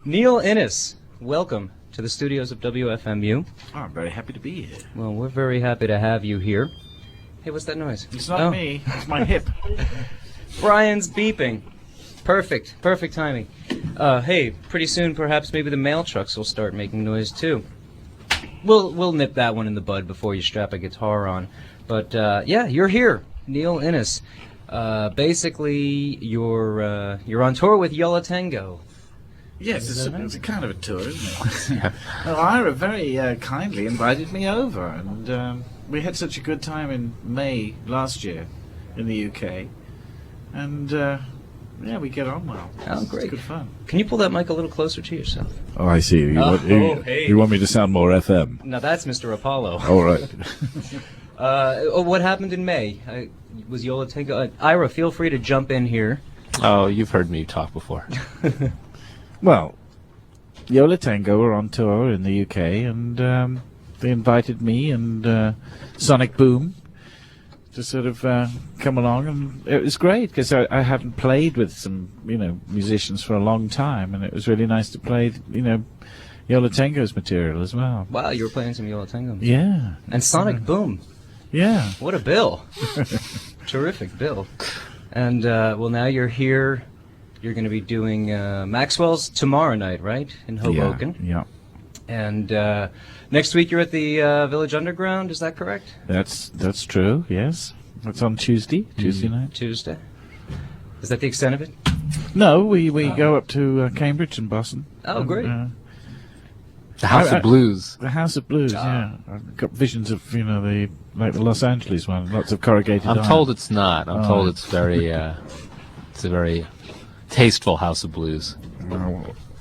Neil Innes, welcome to the studios of WFMU. Oh, I'm very happy to be here. Well, we're very happy to have you here. Hey, what's that noise? It's not me, it's my hip. Brian's beeping. Perfect timing. Hey, pretty soon perhaps maybe the mail trucks will start making noise too. We'll nip that one in the bud before you strap a guitar on. But yeah, you're here, Neil Innes. Basically, you're on tour with Yo La Tengo. Yes, it's a kind of a tour, isn't it? Well, Ira very kindly invited me over, and we had such a good time in May last year in the UK, and yeah, we get on well. Oh, great. It's good fun. Can you pull that mic a little closer to yourself? Oh, I see. You want me to sound more FM? Now that's Mr. Apollo. All right. What happened in May? Was Yo La Tengo? Ira, feel free to jump in here. Oh, you've heard me talk before. Well, Yo La Tengo were on tour in the UK, and they invited me and Sonic Boom to sort of come along, and it was great because I hadn't played with some musicians for a long time, and it was really nice to play Yo La Tengo's material as well. Wow, you were playing some Yo La Tengo. Yeah. And Sonic Boom. Yeah. What a bill. Terrific bill. And well, now you're here. You're going to be doing Maxwell's tomorrow night, right, in Hoboken? Yeah. And next week you're at the Village Underground. Is that correct? That's true. Yes. It's on Tuesday night. Tuesday. Is that the extent of it? No, we go up to Cambridge and Boston. Oh, great. The House of Blues. The House of Blues. Yeah. I've got visions of the Los Angeles one. Lots of corrugated iron. I'm told it's not. I'm told it's very. It's a very tasteful House of Blues.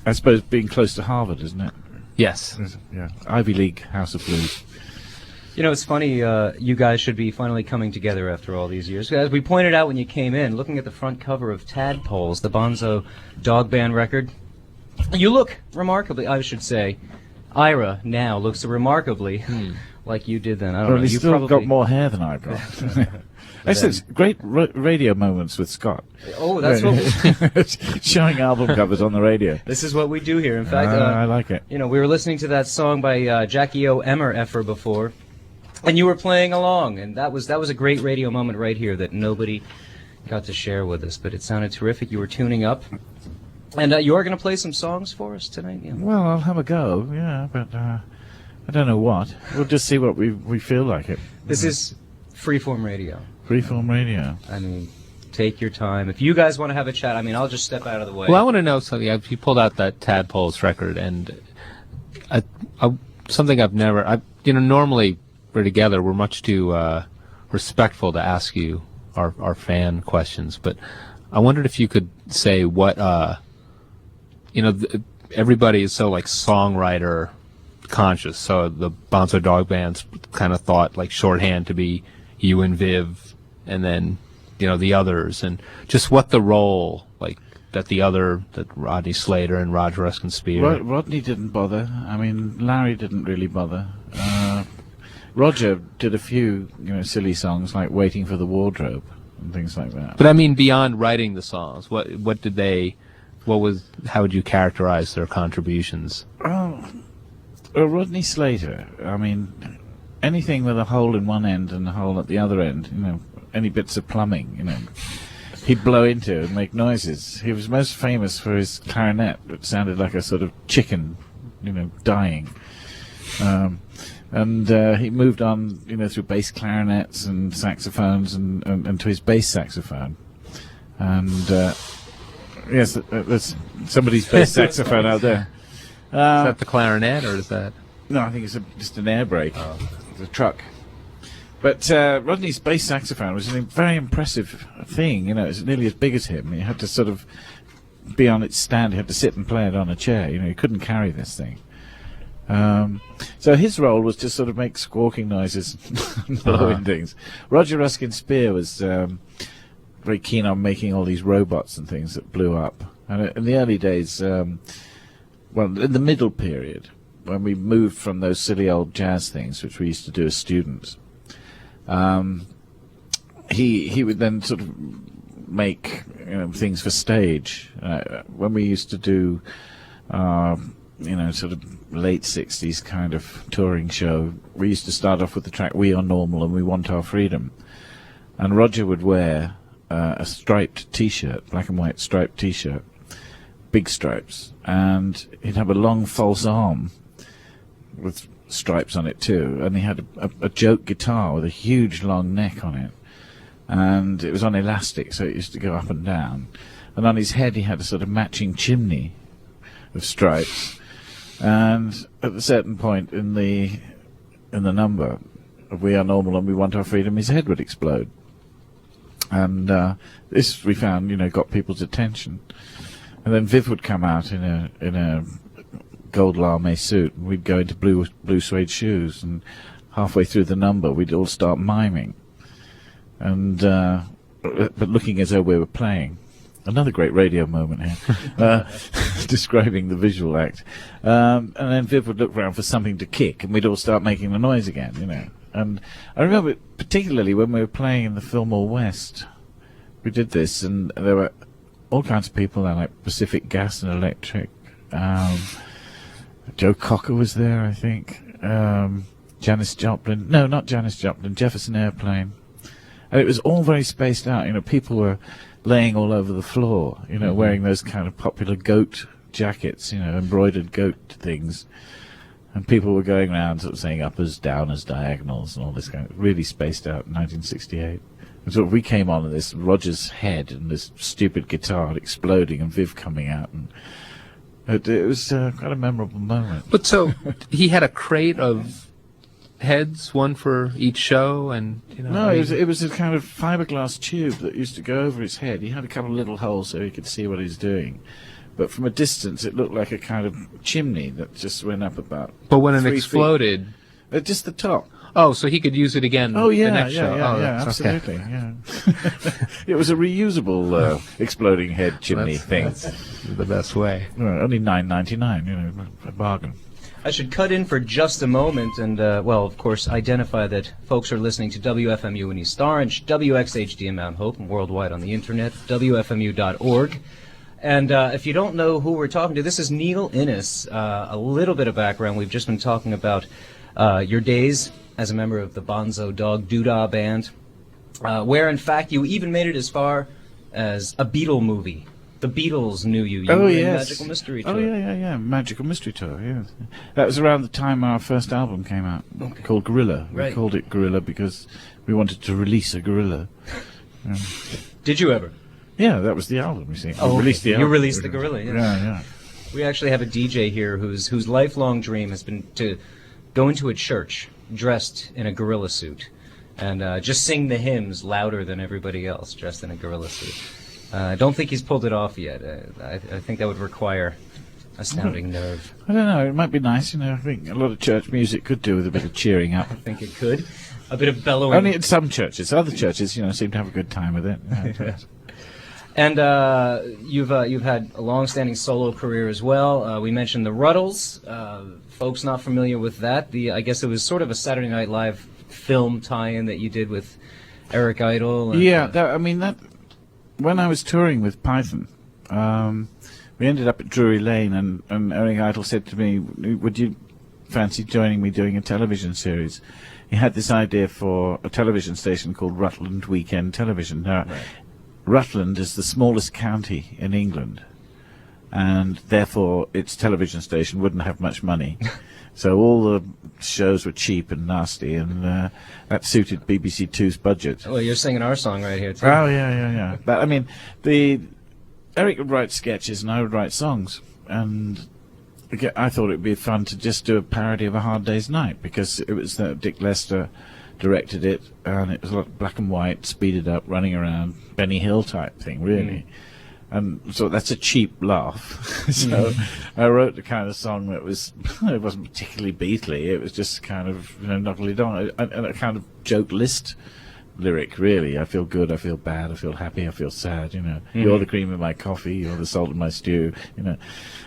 I suppose being close to Harvard, isn't it? Yes. Yeah. Ivy League House of Blues. You know, it's funny, you guys should be finally coming together after all these years. As we pointed out when you came in, looking at the front cover of Tadpoles, the Bonzo Dog Band record, you look remarkably, I should say, Ira now looks remarkably like you did then. I don't know. He's You still probably got more hair than I've got. It's great radio moments with Scott. Oh, that's what showing album covers on the radio. This is what we do here. In fact, I like it. You know, we were listening to that song by Jackie O. Effer before, and you were playing along, and that was a great radio moment right here that nobody got to share with us. But it sounded terrific. You were tuning up, and you are going to play some songs for us tonight. Yeah. Well, I'll have a go. Yeah, but I don't know what. We'll just see what we feel like it. This is freeform radio. Freeform radio. I mean, take your time. If you guys want to have a chat, I mean, I'll just step out of the way. Well, I want to know something. You pulled out that Tadpoles record, and something I've never. Normally we're together. We're much too respectful to ask you our fan questions, but I wondered if you could say what everybody is so like songwriter conscious. So the Bonzo Dog Band's kind of thought like shorthand to be you and Viv. And then, the others, and just what the role, like, that Rodney Slater and Roger Ruskin Spear. Rodney didn't bother. I mean, Larry didn't really bother. Roger did a few, silly songs like Waiting for the Wardrobe and things like that. But I mean, beyond writing the songs, how would you characterize their contributions? Rodney Slater, I mean, anything with a hole in one end and a hole at the other end, any bits of plumbing, he'd blow into and make noises. He was most famous for his clarinet, which sounded like a sort of chicken, dying. And he moved on, through bass clarinets and saxophones and to his bass saxophone. And yes, there's somebody's bass saxophone out there. Is that the clarinet, or is that? No, I think it's just an air brake. Oh. It's a truck. But Rodney's bass saxophone was a very impressive thing. It's nearly as big as him. He had to sort of be on its stand. He had to sit and play it on a chair. He couldn't carry this thing. So his role was to sort of make squawking noises and blowing things. Roger Ruskin Spear was very keen on making all these robots and things that blew up. And in the early days, in the middle period, when we moved from those silly old jazz things, which we used to do as students, he would then sort of make things for stage. When we used to do sort of late 60s kind of touring show. We used to start off with the track We Are Normal and We Want Our Freedom. And Roger would wear a striped T-shirt, black and white striped T-shirt, big stripes, and he'd have a long false arm with stripes on it too, and he had a joke guitar with a huge long neck on it, and it was on elastic, so it used to go up and down, and on his head he had a sort of matching chimney of stripes, and at a certain point in the number of We Are Normal and We Want Our Freedom, his head would explode, and this we found got people's attention. And then Viv would come out in a gold lame suit, and we'd go into blue suede shoes, and halfway through the number we'd all start miming, and but looking as though we were playing. Another great radio moment here, describing the visual act. And then Viv would look round for something to kick, and we'd all start making the noise again, And I remember particularly when we were playing in the Fillmore West, we did this, and there were all kinds of people there, like Pacific Gas and Electric. Joe Cocker was there, I think. Janis Joplin. No, not Janis Joplin. Jefferson Airplane. And it was all very spaced out. People were laying all over the floor, wearing those kind of popular goat jackets, embroidered goat things. And people were going around sort of saying uppers, downers, diagonals, and all this kind of really spaced out in 1968. And so we came on, and this Roger's head and this stupid guitar exploding, and Viv coming out, and it was quite a memorable moment. But so he had a crate of heads, one for each show, and No, it was a kind of fiberglass tube that used to go over his head. He had a couple of little holes so he could see what he was doing. But from a distance, it looked like a kind of chimney that just went up about. But when it 3 exploded, just the top. Oh, so he could use it again the next show. Yeah, absolutely. Okay. Yeah. It was a reusable exploding head chimney thing. That's the best way. Well, only $9.99, a bargain. I should cut in for just a moment and, of course, identify that folks are listening to WFMU in East Orange, WXHD in Mount Hope, and worldwide on the internet, WFMU.org. And if you don't know who we're talking to, this is Neil Innes. A little bit of background. We've just been talking about your days as a member of the Bonzo Dog Doodah Band, where, in fact, you even made it as far as a Beatle movie. The Beatles knew you. You were in Magical Mystery Tour. Oh, yeah. Magical Mystery Tour, yes. That was around the time our first album came out, called Gorilla. Right. We called it Gorilla because we wanted to release a gorilla. Did you ever? Yeah, that was the album, you see. Oh, released the album. You released the Gorilla, yes. Yeah. We actually have a DJ here whose lifelong dream has been to go into a church dressed in a gorilla suit and just sing the hymns louder than everybody else dressed in a gorilla suit. I don't think he's pulled it off yet. I think that would require astounding nerve. I don't know, it might be nice, I think a lot of church music could do with a bit of cheering up. I think it could. A bit of bellowing. Only in some churches. Other churches, seem to have a good time with it. And you've had a long-standing solo career as well. We mentioned the Ruddles. Folks not familiar with that. I guess it was sort of a Saturday Night Live film tie-in that you did with Eric Idle. And, when I was touring with Python, we ended up at Drury Lane, and Eric Idle said to me, "Would you fancy joining me doing a television series?" He had this idea for a television station called Rutland Weekend Television. Now, right. Rutland is the smallest county in England, and therefore its television station wouldn't have much money. So all the shows were cheap and nasty, and that suited BBC Two's budget. Well, you're singing our song right here, too. Oh, yeah. But, I mean, Eric would write sketches and I would write songs, and I thought it would be fun to just do a parody of A Hard Day's Night, because it was Dick Lester directed it, and it was a lot black and white, speeded up, running around, Benny Hill type thing, really. And so that's a cheap laugh. So I wrote the kind of song that was, it wasn't particularly Beatley, it was just kind of, knuckly down, and a kind of joke list lyric, really. I feel good, I feel bad, I feel happy, I feel sad, You're the cream in my coffee, you're the salt in my stew,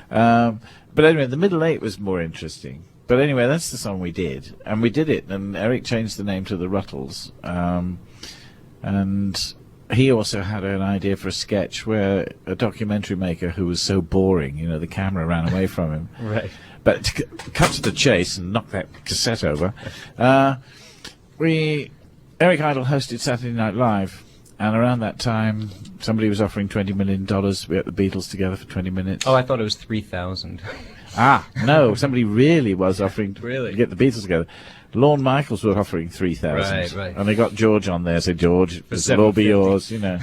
But anyway, the middle eight was more interesting. But anyway, that's the song we did. And we did it, and Eric changed the name to the Ruttles. And he also had an idea for a sketch where a documentary maker who was so boring, the camera ran away from him. Right. But to cut to the chase and knock that cassette over, Eric Idle hosted Saturday Night Live, and around that time, somebody was offering $20 million to get the Beatles together for 20 minutes. Oh, I thought it was 3,000. No, somebody really was offering to get the Beatles together. Lorne Michaels were offering 3,000, right. and they got George on there. Said, George, this will all be yours, They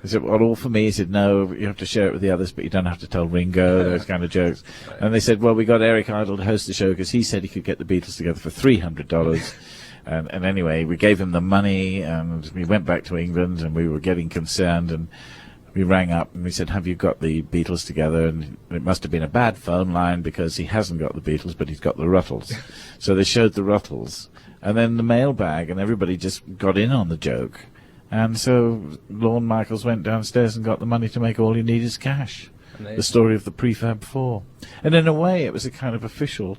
said, well, all for me. He said, no, you have to share it with the others, but you don't have to tell Ringo, those kind of jokes. Right. And they said, well, we got Eric Idle to host the show because he said he could get the Beatles together for $300. And anyway, we gave him the money, and we went back to England, and we were getting concerned, and we rang up, and we said, have you got the Beatles together? And it must have been a bad phone line because he hasn't got the Beatles, but he's got the Ruttles. So they showed the Ruttles, and then the mailbag, and everybody just got in on the joke. And so Lorne Michaels went downstairs and got the money to make All You Need Is Cash, Amazing. The story of the Prefab Four. And in a way, it was a kind of official,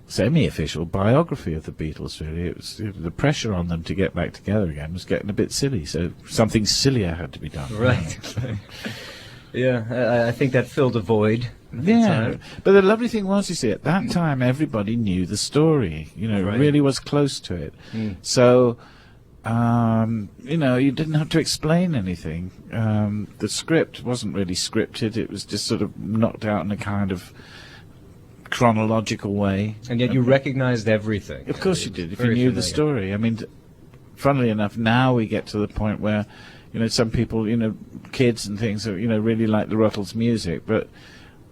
semi-official biography of the Beatles, really. It was the pressure on them to get back together again was getting a bit silly, so something sillier had to be done. Right. Yeah, I think that filled a void. Yeah, but the lovely thing was, you see, at that time, everybody knew the story. Really was close to it. So, you didn't have to explain anything. The script wasn't really scripted. It was just sort of knocked out in a kind of chronological way. And yet you recognized everything. Of course you did, if you knew the story. I mean, funnily enough, now we get to the point where, some people, kids and things, really like the Ruttles music,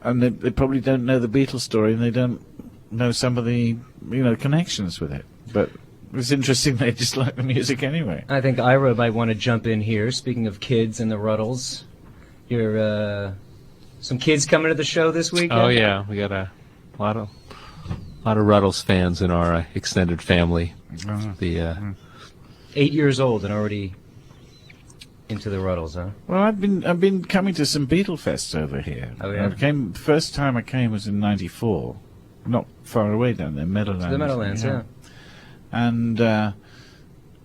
and they probably don't know the Beatles story, and they don't know some of the, connections with it. But it's interesting they just like the music anyway. I think Ira might want to jump in here. Speaking of kids and the Ruttles, you're some kids coming to the show this weekend? Oh yeah, we got a lot of Ruttles fans in our extended family. The 8 years old and already into the Ruttles, huh? Well, I've been coming to some Beatle fests over here. Oh yeah. First time I came was in '94, not far away down there, Meadowlands. The Meadowlands, yeah. And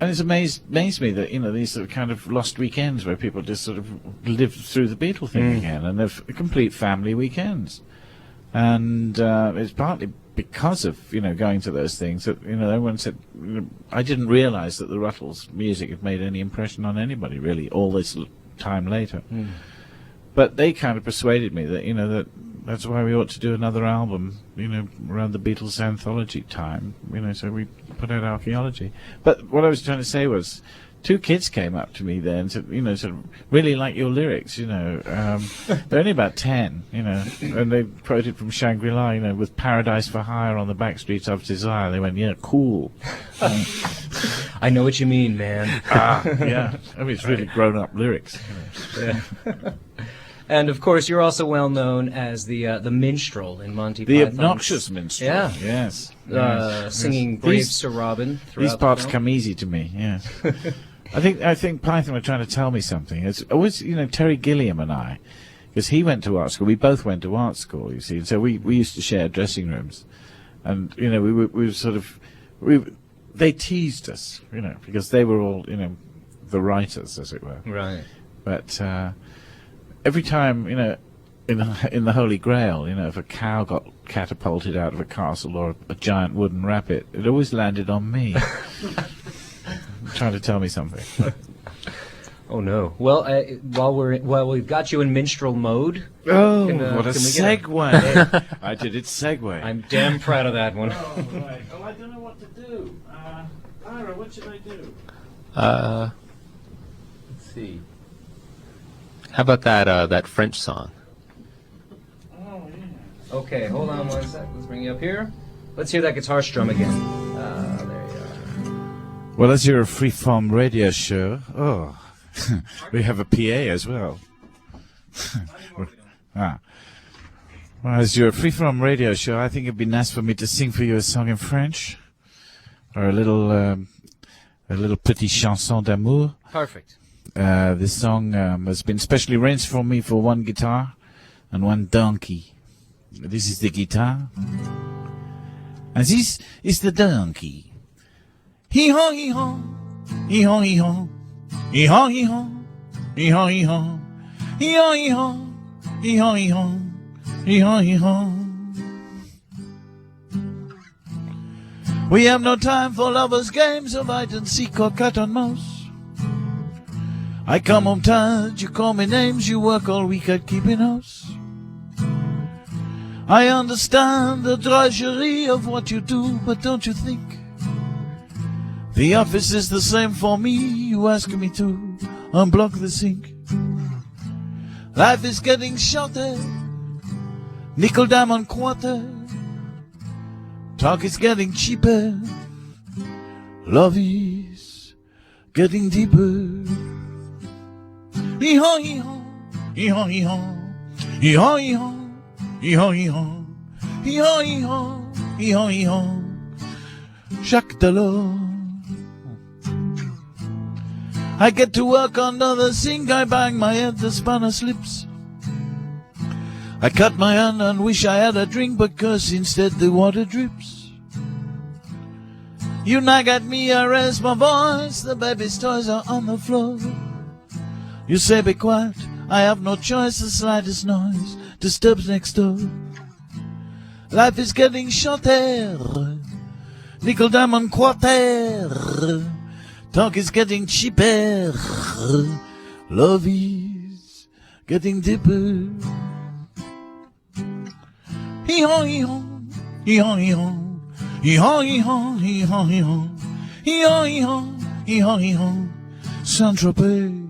it's amazed me that these sort of kind of lost weekends where people just sort of live through the Beatle thing again, and they're complete family weekends. And it's partly because of going to those things that everyone said I didn't realize that the Ruttles music had made any impression on anybody really all this time later. But they kind of persuaded me that that's why we ought to do another album around the Beatles anthology time, so we put out Archaeology. But what I was trying to say was, two kids came up to me then and said, sort of really like your lyrics, they're only about 10, and they quoted from Shangri-La, with Paradise for Hire on the back streets of Desire. They went, yeah, cool. I know what you mean, man. Yeah. I mean, it's really grown-up lyrics. Yeah. And of course, you're also well known as the minstrel in Monty Python. The obnoxious minstrel. Yeah. Yes. Singing Brave Sir Robin. These parts come easy to me. Yes. I think Python were trying to tell me something. It's always, Terry Gilliam and I, because he went to art school. We both went to art school, you see. So we used to share dressing rooms, and we were sort of they teased us, because they were all the writers, as it were. Right. But every time in the Holy Grail, if a cow got catapulted out of a castle or a giant wooden rabbit, it always landed on me. Trying to tell me something. Oh no! Well, while we've got you in minstrel mode. Oh, what a segue! I did it segue. I'm damn proud of that one. Oh, right. Oh, I don't know what to do. Ira, what should I do? Let's see. How about that French song? Oh yeah. Okay, hold on one sec. Let's bring you up here. Let's hear that guitar strum again. There you are. Well, as you're a freeform radio show, we have a PA as well. Well, as you're a freeform radio show, I think it'd be nice for me to sing for you a song in French, or a little petit chanson d'amour. Perfect. This song has been specially arranged for me for one guitar and one donkey. This is the guitar, and this is the donkey. Hee-haw, hee-haw, hee-haw, hee-haw, hee-haw, hee-haw, hee-haw, hee-haw, hee-haw, hee-haw, hee-haw, hee-haw, hee-haw, hee-haw. We have no time for lovers' games of hide and seek or cat and mouse. I come home tired, you call me names, you work all week at keeping house. I understand the drudgery of what you do, but don't you think the office is the same for me? You ask me to unblock the sink. Life is getting shorter, nickel diamond quarter. Talk is getting cheaper, love is getting deeper. Hee-haw, hee-haw, hee-haw, hee-haw, hee-haw, hee-haw, hee-haw, hee-haw, hee-haw, hee-haw, hee-haw, hee-haw, Jacques Delors. I get to work under the sink, I bang my head, the spanner slips. I cut my hand and wish I had a drink, but curse instead the water drips. You nag at me, I raise my voice, the baby's toys are on the floor. You say be quiet, I have no choice, the slightest noise disturbs next door. Life is getting shorter, nickel diamond quarter. Talk is getting cheaper, love is getting deeper. Hee-haw, hee-haw, hee-haw, hee-haw, hee-haw, hee-haw, hee-haw, hee-haw, hee-haw, hee-haw, hee-haw, hee-haw, Saint-Tropez.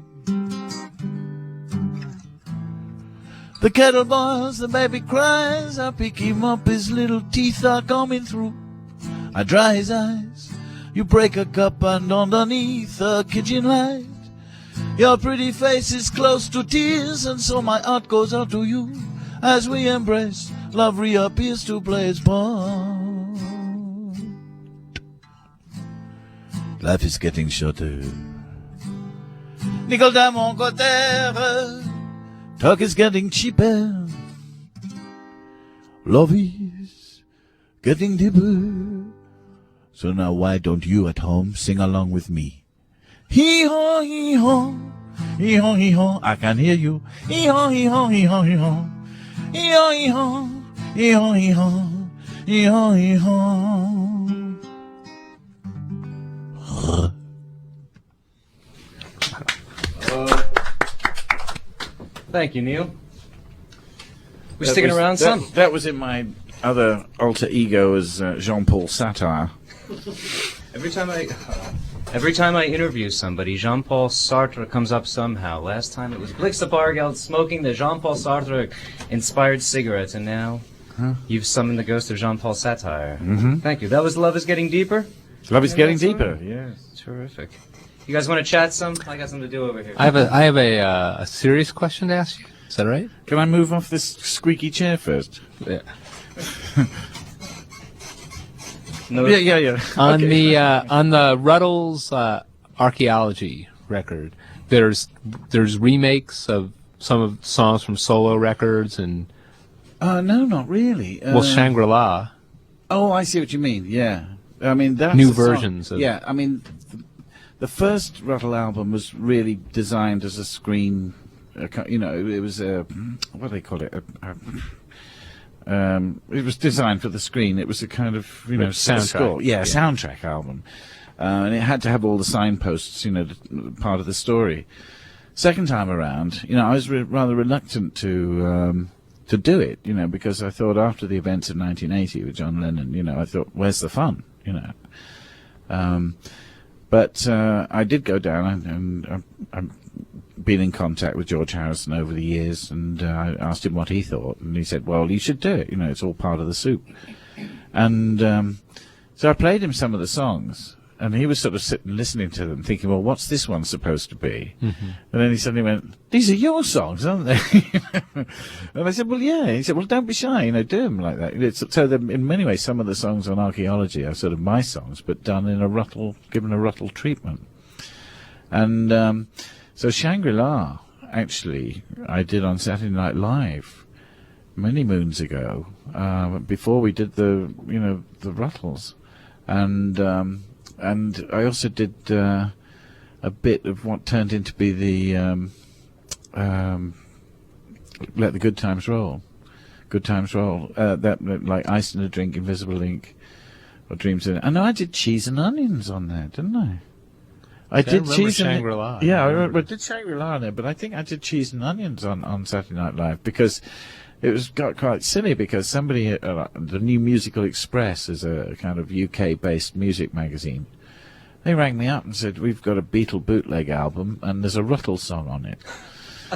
The kettle boils, the baby cries, I pick him up, his little teeth are coming through. I dry his eyes, you break a cup, and underneath a kitchen light, your pretty face is close to tears, and so my heart goes out to you. As we embrace, love reappears to play its part. Life is getting shorter, nickel diamond quarter. Talk is getting cheaper, love is getting deeper. So now why don't you at home sing along with me? Hee-haw, hee-haw, hee-haw, hee-haw, I can hear you. Hee-haw, hee-haw, hee-haw, hee-haw, hee-haw, hee-haw, hee-haw, hee-haw, hee-haw, hee-haw. Thank you, Neil. We sticking around some? That was in my other alter ego as Jean-Paul Satire. Every time I interview somebody, Jean-Paul Sartre comes up somehow. Last time it was Blix the Bargeld smoking the Jean-Paul Sartre inspired cigarettes, and now you've summoned the ghost of Jean-Paul Satire. Mm-hmm. Thank you. That was Love is Getting Deeper? Love is getting deeper, yes. Terrific. You guys want to chat some? I got something to do over here. I have a serious question to ask you. Is that right? Can I move off this squeaky chair first? Yeah. No. Yeah. On Okay. the Ruddles archaeology record, there's remakes of some of the songs from solo records and No, not really. Shangri-La. Oh, I see what you mean. Yeah, I mean that's New a song. versions of- Yeah, I mean the first Ruddle album was really designed as a screen. It was a what do they call it? It was designed for the screen. It was a kind of soundtrack. score. Yeah, soundtrack album, and it had to have all the signposts, part of the story. Second time around, I was rather reluctant to do it, because I thought after the events of 1980 with John Lennon, I thought, where's the fun, But I did go down, and I've been in contact with George Harrison over the years, and I asked him what he thought, and he said, well, you should do it, it's all part of the soup. And so I played him some of the songs, and he was sort of sitting listening to them, thinking, well, what's this one supposed to be? Mm-hmm. And then he suddenly went, these are your songs, aren't they? And I said, well, yeah. He said, well, don't be shy, do them like that. So in many ways, some of the songs on Archaeology are sort of my songs, but done in given a Ruddle treatment. And so Shangri-La, actually, I did on Saturday Night Live many moons ago, before we did the Ruddles. And I also did a bit of what turned into be the Let the Good Times Roll. Good Times Roll. That like Ice in a Drink, Invisible Ink, or Dreams in. I know I did Cheese and Onions on there, didn't I? I did Cheese and Shangri-La. Yeah, I did Shangri-La on there, but I think I did Cheese and Onions on Saturday Night Live because it got quite silly because somebody, the New Musical Express is a kind of UK-based music magazine. They rang me up and said, we've got a Beatle bootleg album and there's a Ruttle song on it.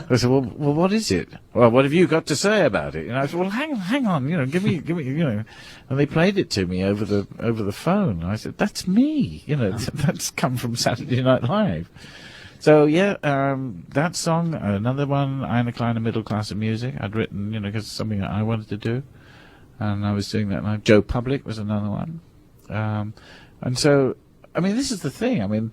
I said, well, what is it? Well, what have you got to say about it? I said, well, hang on, give me, and they played it to me over the phone. I said, that's me, that's come from Saturday Night Live. So yeah, that song, another one, Eine Kleine Middle Class of Music, I'd written, because it's something that I wanted to do, and I was doing that live. Joe Public was another one, and so, I mean, this is the thing. I mean,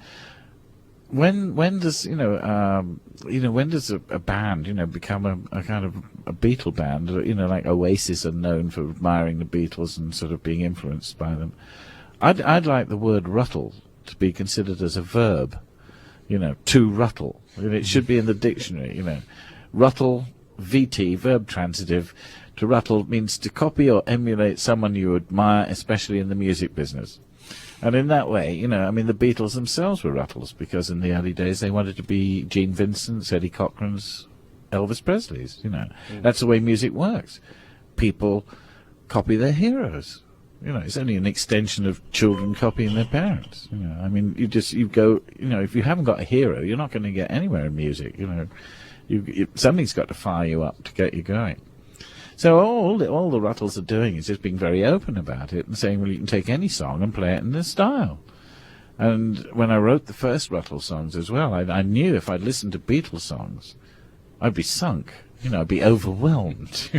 when does when does a band become a kind of a Beatle band? Like Oasis are known for admiring the Beatles and sort of being influenced by them. I'd like the word ruttle to be considered as a verb. To ruttle. It should be in the dictionary. Ruttle, VT, verb transitive. To ruttle means to copy or emulate someone you admire, especially in the music business. And in that way, the Beatles themselves were ruttles because in the early days they wanted to be Gene Vincent's, Eddie Cochran's, Elvis Presley's. That's the way music works. People copy their heroes. It's only an extension of children copying their parents. You go. If you haven't got a hero, you're not going to get anywhere in music. Something's got to fire you up to get you going. So all the Ruttles are doing is just being very open about it and saying, well, you can take any song and play it in this style. And when I wrote the first Ruttle songs as well, I knew if I'd listened to Beatles songs, I'd be sunk. I'd be overwhelmed.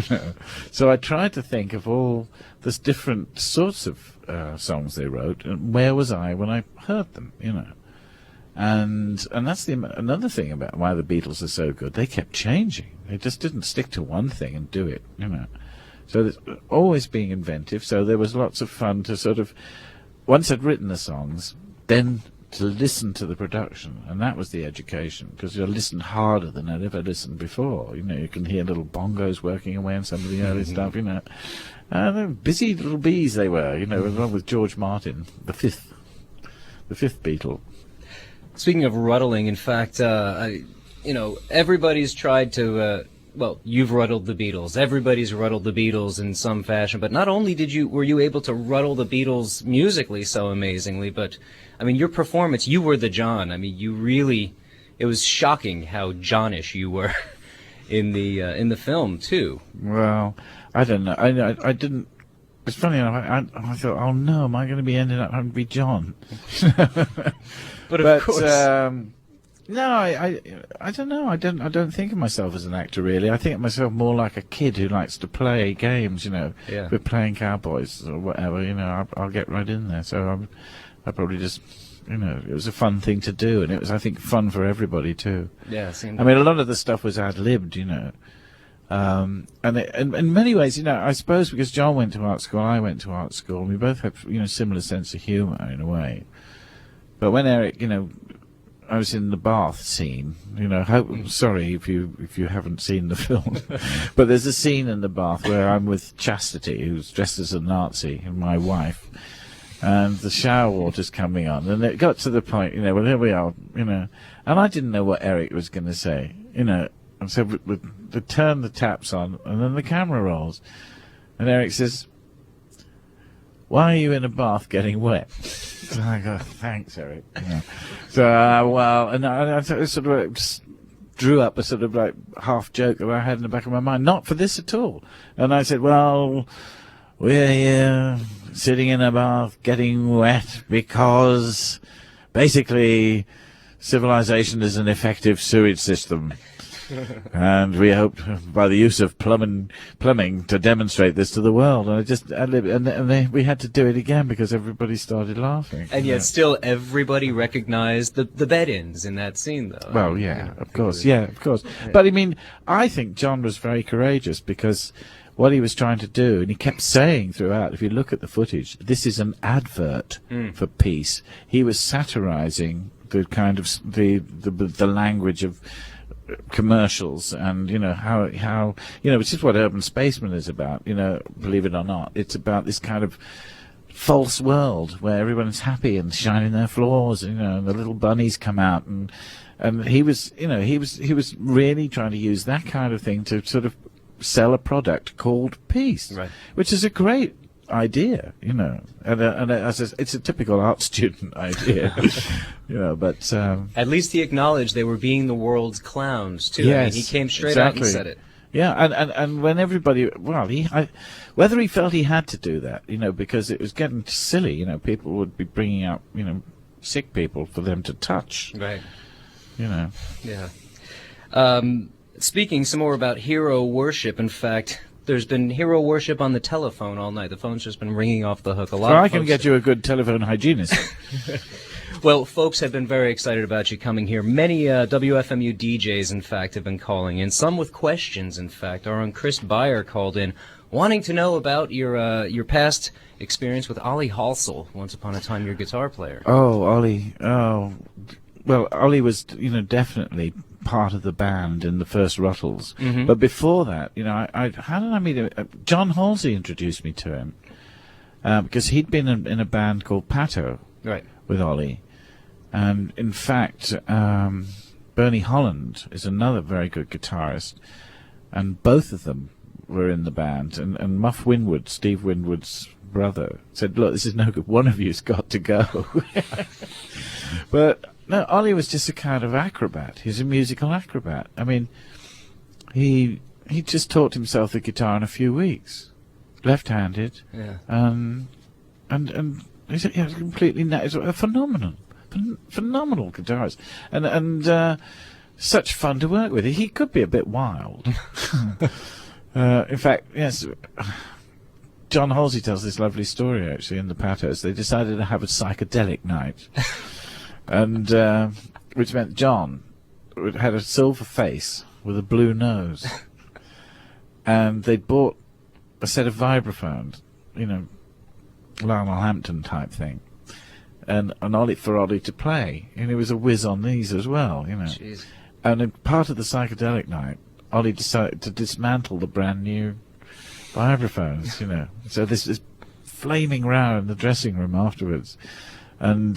So I tried to think of all the different sorts of songs they wrote, and where was I when I heard them? And that's another thing about why the Beatles are so good. They kept changing. They just didn't stick to one thing and do it, So there's always being inventive. So there was lots of fun to sort of, once I'd written the songs, then to listen to the production. And that was the education, because you listened harder than I'd ever listened before. You can hear little bongos working away on some of the early stuff, busy little bees they were, along with George Martin, the fifth Beatle. Speaking of ruttling, in fact, everybody's tried to, you've ruddled the Beatles. Everybody's ruddled the Beatles in some fashion. But not only were you able to ruddle the Beatles musically so amazingly, but, your performance, you were the John. It was shocking how Johnish you were in the film, too. Well, I don't know. I didn't. It's funny enough. I thought, oh no, am I going to be ending up having to be John? But of course. No, I don't know. I don't think of myself as an actor really. I think of myself more like a kid who likes to play games. Yeah. If we're playing cowboys or whatever. I'll get right in there. So I probably just. It was a fun thing to do, and it was, I think, fun for everybody too. Yeah, a lot of the stuff was ad-libbed, and in many ways, I suppose because John went to art school, I went to art school, and we both have, similar sense of humour in a way. But when Eric, I was in the bath scene, sorry if you haven't seen the film, but there's a scene in the bath where I'm with Chastity, who's dressed as a Nazi, and my wife. And the shower water's coming on, and it got to the point, well, here we are, and I didn't know what Eric was going to say, and so we turn the taps on, and then the camera rolls, and Eric says, "Why are you in a bath getting wet?" So I go, "Thanks, Eric." So, and I sort of drew up a sort of like half joke that I had in the back of my mind, not for this at all, and I said, "Well, we're here sitting in a bath getting wet because basically civilization is an effective sewage system. And we hope by the use of plumbing to demonstrate this to the world." And we had to do it again because everybody started laughing. And yet still everybody recognized the bed-ins in that scene, though. Well, yeah, of course. Yeah, of course. But I think John was very courageous because what he was trying to do, and he kept saying throughout, if you look at the footage, this is an advert for peace. He was satirizing the kind of the language of commercials, and how which is what Urban Spaceman is about. Believe it or not, it's about this kind of false world where everyone's happy and shining their floors. And the little bunnies come out, and he was really trying to use that kind of thing to sort of sell a product called peace, Right. which is a great idea, it's a typical art student idea, but At least he acknowledged they were being the world's clowns too. Yes, I mean, he came straight out and exactly. said it. Yeah, and when everybody, whether he felt he had to do that, because it was getting silly, people would be bringing out, sick people for them to touch, Right. Yeah. Speaking some more about hero worship, in fact, there's been hero worship on the telephone all night. The phone's just been ringing off the hook. A lot. So of I can folks- get you a good telephone hygienist. Well, folks have been very excited about you coming here. Many WFMU DJs, in fact, have been calling in. Some with questions, in fact. Our own Chris Beyer called in, wanting to know about your past experience with Ollie Halsell, once upon a time your guitar player. Oh, Ollie. Oh, well, Ollie was, definitely part of the band in the first Ruttles. Mhm. But before that, how did I meet him? John Halsey introduced me to him because he'd been in a band called Pato Right. with Ollie. And in fact, Bernie Holland is another very good guitarist, and both of them were in the band. And Muff Winwood, Steve Winwood's brother, said, "Look, this is no good. One of you's got to go." But no, Ollie was just a kind of acrobat. He's a musical acrobat. I mean, he just taught himself the guitar in a few weeks, left-handed, Yeah. and he's a completely he's a phenomenal guitarist, and such fun to work with. He could be a bit wild. In fact, yes. John Halsey tells this lovely story actually in the Patos. They decided to have a psychedelic night, and which meant John had a silver face with a blue nose, and they'd bought a set of vibraphones, Lionel Hampton type thing, and Ollie to play, and he was a whiz on these as well, Jeez. And in part of the psychedelic night, Ollie decided to dismantle the brand new vibraphones, So this is flaming row in the dressing room afterwards, and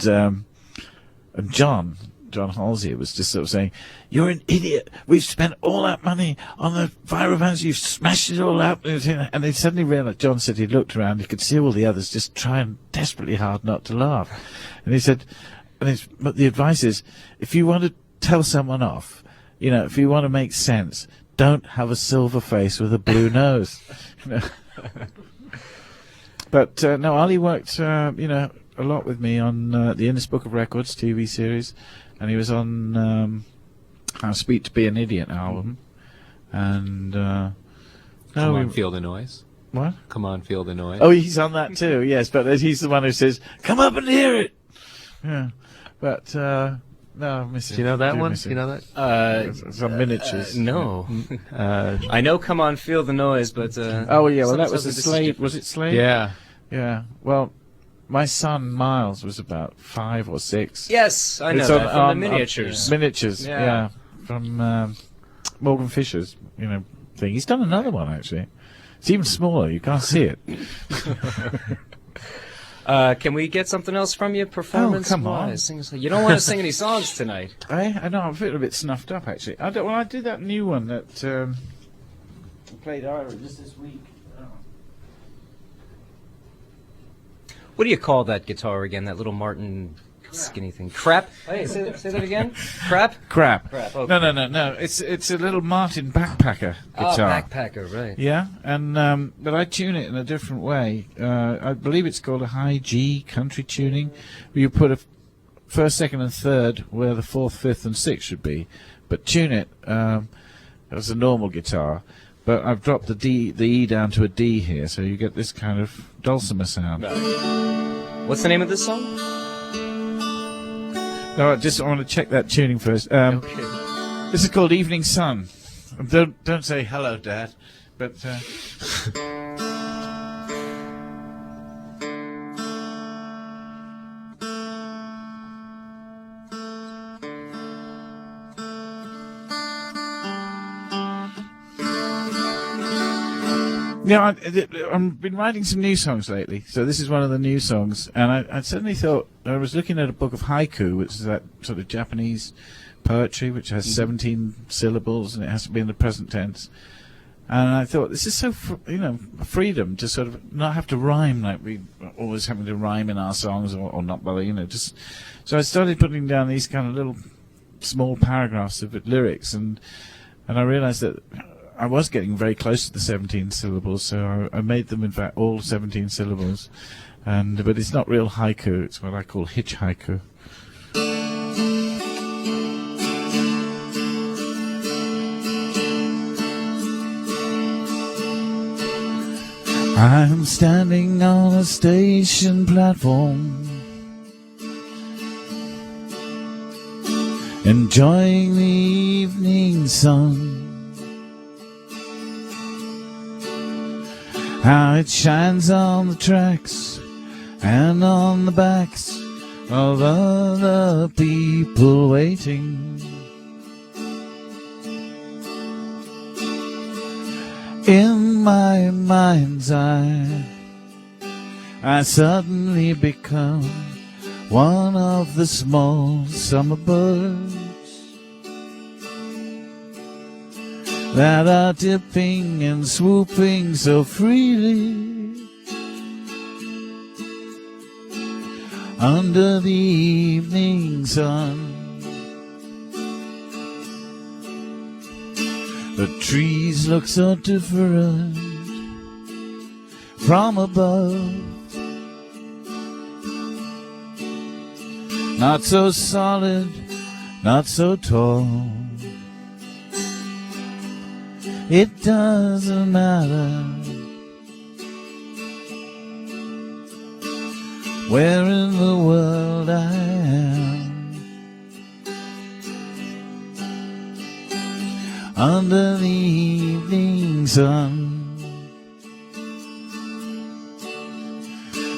John Halsey was just sort of saying, "You're an idiot. We've spent all that money on the vibraphones. You've smashed it all up." And they suddenly realized. John said he looked around. He could see all the others just trying desperately hard not to laugh, and he said, "But the advice is, if you want to tell someone off, if you want to make sense, don't have a silver face with a blue nose." But no, Ollie worked, a lot with me on the Guinness Book of Records TV series, and he was on How Sweet to Be an Idiot album, and Come on, feel the noise. what? Come on, feel the noise. Oh, he's on that too. Yes, but he's the one who says, "Come up and hear it." Yeah, but no, I miss Do him. you know that Do one? miss You him. know that? It's on miniatures. No. Uh, I know "Come On, Feel the Noise," but Oh yeah, well some that was a says this is Slade. different. Was it Slade? yeah. Yeah. Well, my son Miles was about 5 or 6. Yes, I know It's that on- from on- the miniatures. Miniatures. Yeah. Yeah. From Morgan Fisher's, thing. He's done another one actually. It's even smaller. You can't see it. Can we get something else from you, performance-wise? You don't want to sing any songs tonight. I know. I'm feeling a bit snuffed up actually. I did that new one that played Ira just this week. What do you call that guitar again? That little Martin skinny thing? Crap? Hey, say that again? Crap? Crap. Crap, okay. No. It's a little Martin backpacker Oh, guitar. backpacker, right. Yeah, and but I tune it in a different way. I believe it's called a high G country tuning, where you put a first, second, and third where the fourth, fifth, and sixth should be, but tune it as a normal guitar. But I've dropped the E down to a D here, so you get this kind of dulcimer sound. What's the name of this song? No, I want to check that tuning first. Okay. This is called Evening Sun. Don't say hello, Dad, but. Yeah, I've been writing some new songs lately, so this is one of the new songs. And I suddenly thought, I was looking at a book of haiku, which is that sort of Japanese poetry, which has 17 syllables, and it has to be in the present tense. And I thought, this is so, freedom to sort of not have to rhyme like we always having to rhyme in our songs, or not bother, just. So I started putting down these kind of little small paragraphs of lyrics, and I realized that I was getting very close to the 17 syllables, so I made them, in fact, all 17 syllables. But it's not real haiku, it's what I call hitch haiku. I'm standing on a station platform, enjoying the evening sun. How it shines on the tracks and on the backs of other people waiting. In my mind's eye, I suddenly become one of the small summer birds that are dipping and swooping so freely under the evening sun. The trees look so different from above, not so solid, not so tall. It doesn't matter where in the world I am, under the evening sun.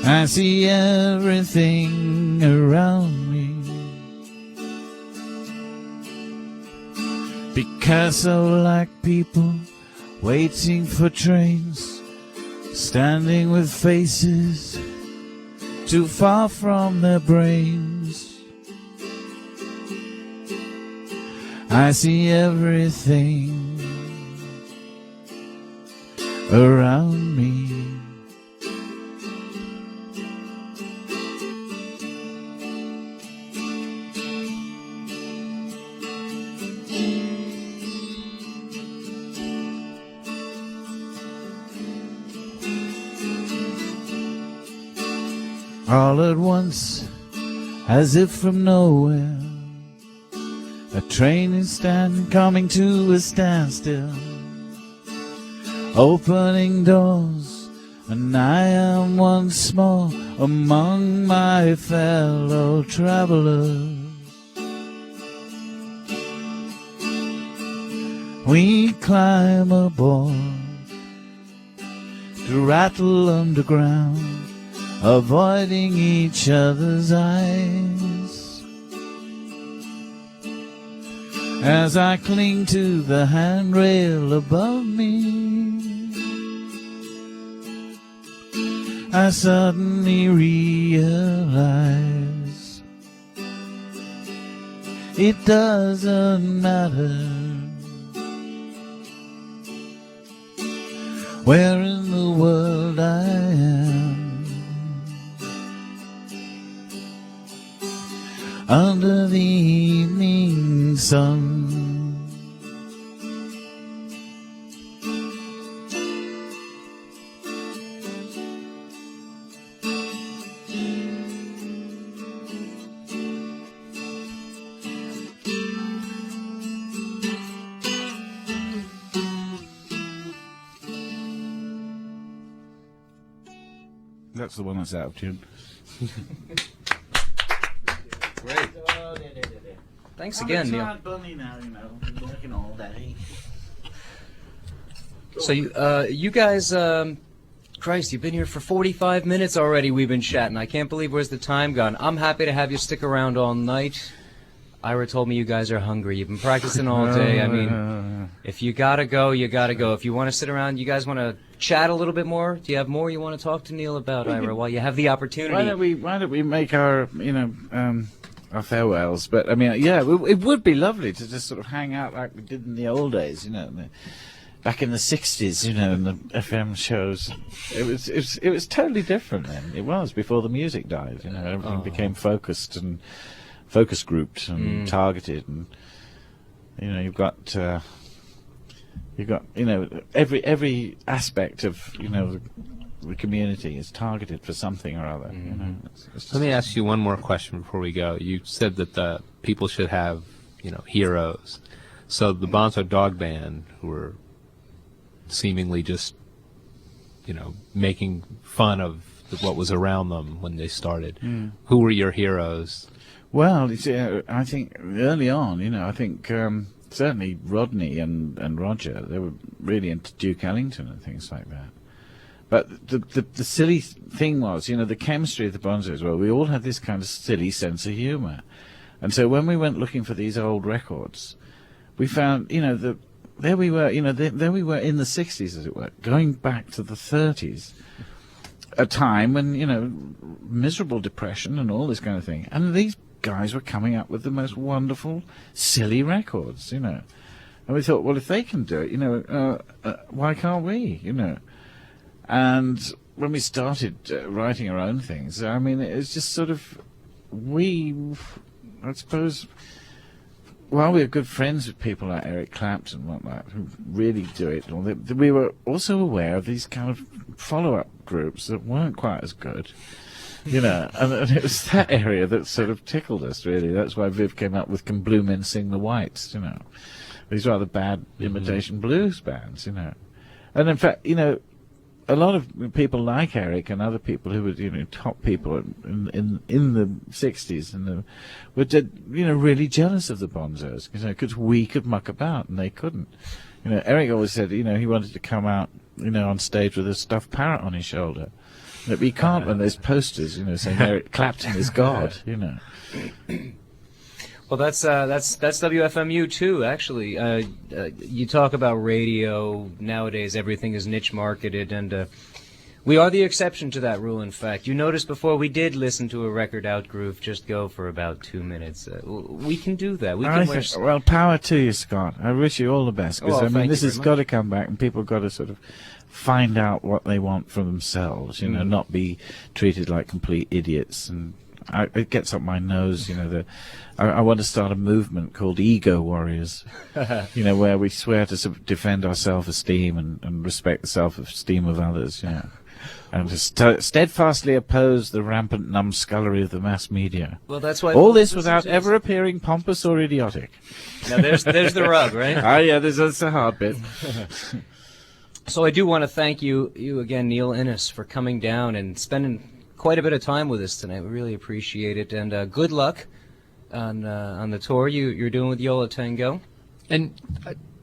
I see everything around me, Picasso like people waiting for trains, standing with faces too far from their brains. I see everything around me. All at once, as if from nowhere, a train is coming to a standstill, opening doors, and I am once more among my fellow travelers. We climb aboard to rattle underground, avoiding each other's eyes. As I cling to the handrail above me, I suddenly realize it doesn't matter where in the world I am, under the evening sun. That's the one that's out of tune. Great. Thanks again, Neil. Bunny now, been working all day. So you guys, Christ, you've been here for 45 minutes already. We've been chatting. I can't believe where's the time gone. I'm happy to have you stick around all night. Ira told me you guys are hungry. You've been practicing all day. I mean, if you gotta go, you gotta go. If you want to sit around, you guys want to chat a little bit more? Do you have more you want to talk to Neil about, Ira, while you have the opportunity? Why don't we make our, our farewells? But I mean, yeah, it would be lovely to just sort of hang out like we did in the old days, back in the '60s, in the FM shows. It was totally different then. It was before the music died. Everything became focused and focus grouped and targeted, and you've got every aspect of the community is targeted for something or other. Let me ask you one more question before we go. You said that the people should have heroes. So the Bonzo Dog Band, who were seemingly just making fun of what was around them when they started, who were your heroes? Well, I think early on, I think certainly Rodney and Roger, they were really into Duke Ellington and things like that. But the silly thing was, the chemistry of the Bonzos, well, we all had this kind of silly sense of humour. And so when we went looking for these old records, we found, there we were, there we were in the 60s, as it were, going back to the 30s. A time when, miserable depression and all this kind of thing. And these guys were coming up with the most wonderful, silly records, And we thought, well, if they can do it, why can't we, And when we started writing our own things, I mean, it was just sort of, I suppose, while we were good friends with people like Eric Clapton and whatnot, who really do it, we were also aware of these kind of follow-up groups that weren't quite as good. And it was that area that sort of tickled us, really. That's why Viv came up with Can Blue Men Sing the Whites, These rather bad imitation blues bands, And in fact, a lot of people like Eric and other people who were, top people in the 60s and were, really jealous of the Bonzos, because we could muck about and they couldn't. Eric always said, he wanted to come out, on stage with a stuffed parrot on his shoulder. But we can't when there's posters, saying Eric Clapton is God, Well, that's WFMU too. Actually, you talk about radio nowadays. Everything is niche marketed, and we are the exception to that rule. In fact, you noticed before we did listen to a record out groove just go for about 2 minutes. We can do that. We can well, power to you, Scott. I wish you all the best, because this has got to come back, and people have got to sort of find out what they want for themselves. Not be treated like complete idiots. And it gets up my nose, I want to start a movement called Ego Warriors, where we swear to defend our self-esteem and respect the self-esteem of others, and to steadfastly oppose the rampant numbskullery of the mass media. Well, that's why all this without ever appearing pompous or idiotic. Now, there's the rub, right? Yeah, that's the hard bit. So I do want to thank you again, Neil Innes, for coming down and spending quite a bit of time with us tonight. We really appreciate it, and good luck on the tour you're doing with Yo La Tengo. And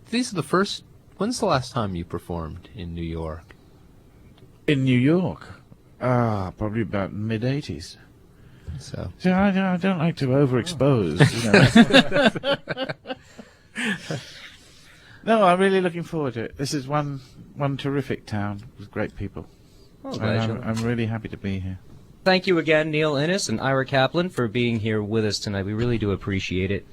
these are the first. When's the last time you performed in New York? In New York, probably about mid-'80s. So I don't like to overexpose. No, I'm really looking forward to it. This is one terrific town with great people. I'm really happy to be here. Thank you again, Neil Innes and Ira Kaplan, for being here with us tonight. We really do appreciate it.